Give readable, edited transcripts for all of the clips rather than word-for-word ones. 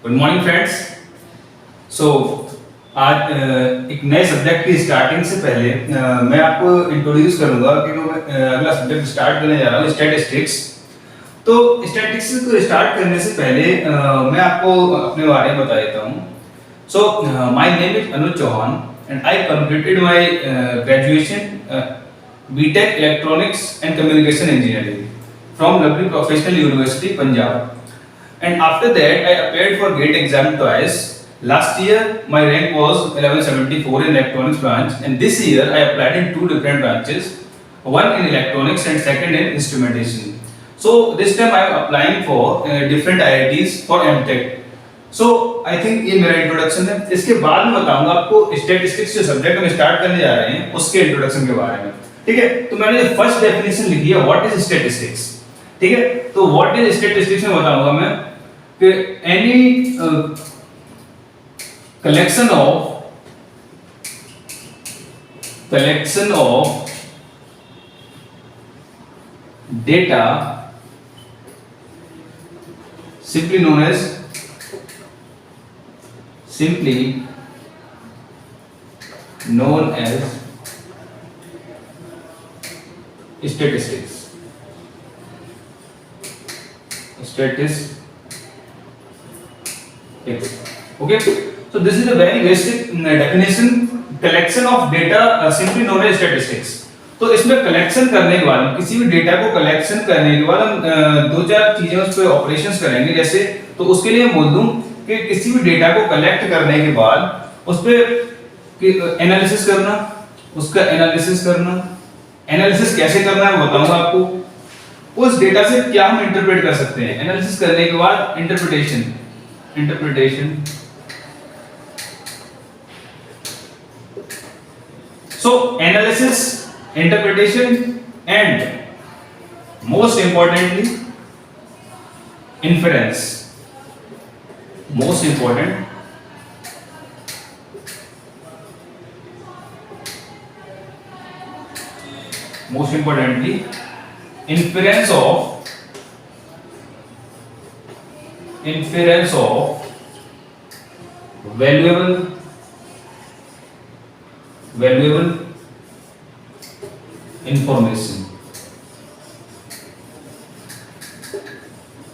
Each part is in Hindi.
Good morning friends. सो आज एक नए सब्जेक्ट की स्टार्टिंग से पहले मैं आपको इंट्रोड्यूस करूंगा कि मैं अगला सब्जेक्ट स्टार्ट करने जा रहा हूँ स्टैटिस्टिक्स। तो स्टैटिस्टिक्स को स्टार्ट करने से पहले मैं आपको अपने बारे में बता देता हूँ। So my name is Anuj Chauhan and I completed my graduation BTech electronics and communication engineering from Lovely Professional University Punjab. And after that, I applied for GATE exam twice. Last year, my rank was 1174 in electronics branch, and this year I applied in two different branches, one in electronics and second in instrumentation. So this time I am applying for different IITs for MTech. So I think ये मेरा इंट्रोडक्शन है. इसके बाद मैं बताऊंगा आपको स्टैटिस्टिक्स जो सब्जेक्ट हम स्टार्ट करने जा रहे हैं उसके इंट्रोडक्शन के बारे में. ठीक है, तो मैंने जो फर्स्ट डेफिनेशन लिखी है व्हाट इज स्टैटिस्टिक्स. ठीक है, तो व्हाट इज स्टैटिस्टिक्स में बताऊंगा मैं कि any collection of data simply known as statistics. Okay, so this is a very basic definition. Collection of data simply known as statistics. तो इसमें कलेक्शन करने के बाद किसी भी डेटा को कलेक्शन करने के बाद हम दो चार चीजें उस पर ऑपरेशंस करेंगे. जैसे तो उसके लिए बोल दूं कि किसी भी डेटा को कलेक्ट करने के बाद उस पर एनालिसिस करना, उसका एनालिसिस कैसे करना है बताऊंगा आपको. उस डेटा से क्या हम इंटरप्रेट कर सकते हैं. एनालिसिस करने के बाद interpretation. So analysis, interpretation, and most importantly inference. Most importantly inference of valuable information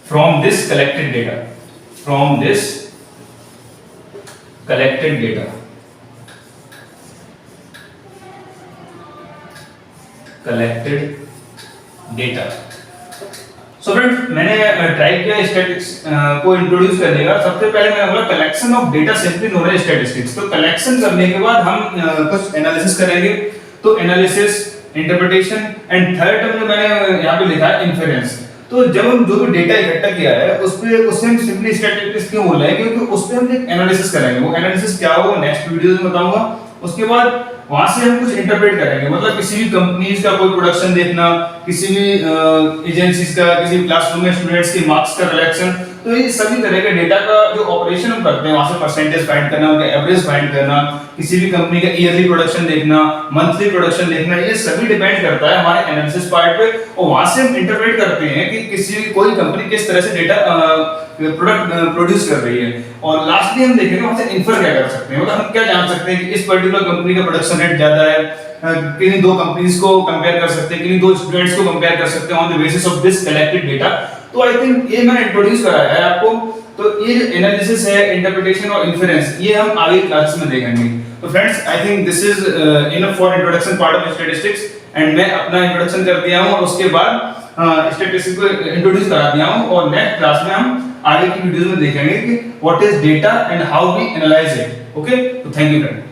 from this collected data. So friends, मैंने ट्राई किया स्टैटिस्टिक्स को इंट्रोड्यूस करने का. सबसे पहले मैंने बोला collection of data simply known as statistics. तो कलेक्शन करने के बाद हम कुछ एनालिसिस करेंगे. तो analysis, interpretation and third term में मैंने यहाँ पे लिखा है इन्फेरेंस. तो जब हम जो भी डेटा इकट्ठा किया है उससे हम सिंपली स्टैटिस्टिक्स क्यों बोल रहे हैं, क्योंकि उस पे हम एक एनालिसिस करेंगे. वो एनालिसिस क्या होगा नेक्स्ट वीडियो में बताऊंगा. उसके बाद वहां से हम कुछ इंटरप्रेट करेंगे. मतलब किसी भी कंपनीज का कोई प्रोडक्शन देखना, किसी भी एजेंसीज का, किसी भी क्लासरूम में स्टूडेंट्स के मार्क्स का कलेक्शन. तो ये सभी तरह के डेटा का जो ऑपरेशन हम करते हैं वहां से परसेंटेज फाइंड करना, उनका एवरेज फाइंड करना, किसी भी कंपनी का ईयरली प्रोडक्शन देखना, मंथली प्रोडक्शन देखना, ये सभी डिपेंड करता है हमारे एनालिसिस पार्ट पे. और वहां से हम इंटरप्रेट करते हैं कि कोई कंपनी किस तरह से डेटा प्रोडक्ट प्रोड्यूस कर रही है. और लास्टली हम देखेंगे वहां से इन्फर क्या कर सकते हैं. मतलब हम क्या जान सकते हैं कि इस पर्टिकुलर कंपनी का प्रोडक्शन रेट ज्यादा है, किन्हीं दो कंपनीज को कंपेयर कर सकते हैं, किन्हीं दो स्टूडेंट्स को कंपेयर कर सकते हैं on the basis of this collected data. तो आई थिंक ये मैंने इंट्रोड्यूस कराया है आपको. तो ये एनालिसिस है, इंटरप्रिटेशन और इन्फरेंस, ये हम आगे क्लास में देखेंगे. तो friends, I think this is enough for introduction part of statistics. And मैं अपना इंट्रोडक्शन कर दिया हूं और उसके बाद स्टैटिस्टिक्स को इंट्रोड्यूस करा दिया हूं. और नेक्स्ट क्लास में हम आगे की वीडियोस में देखेंगे कि what is data and how we analyse it. Okay, तो थैंक यू फ्रेंड.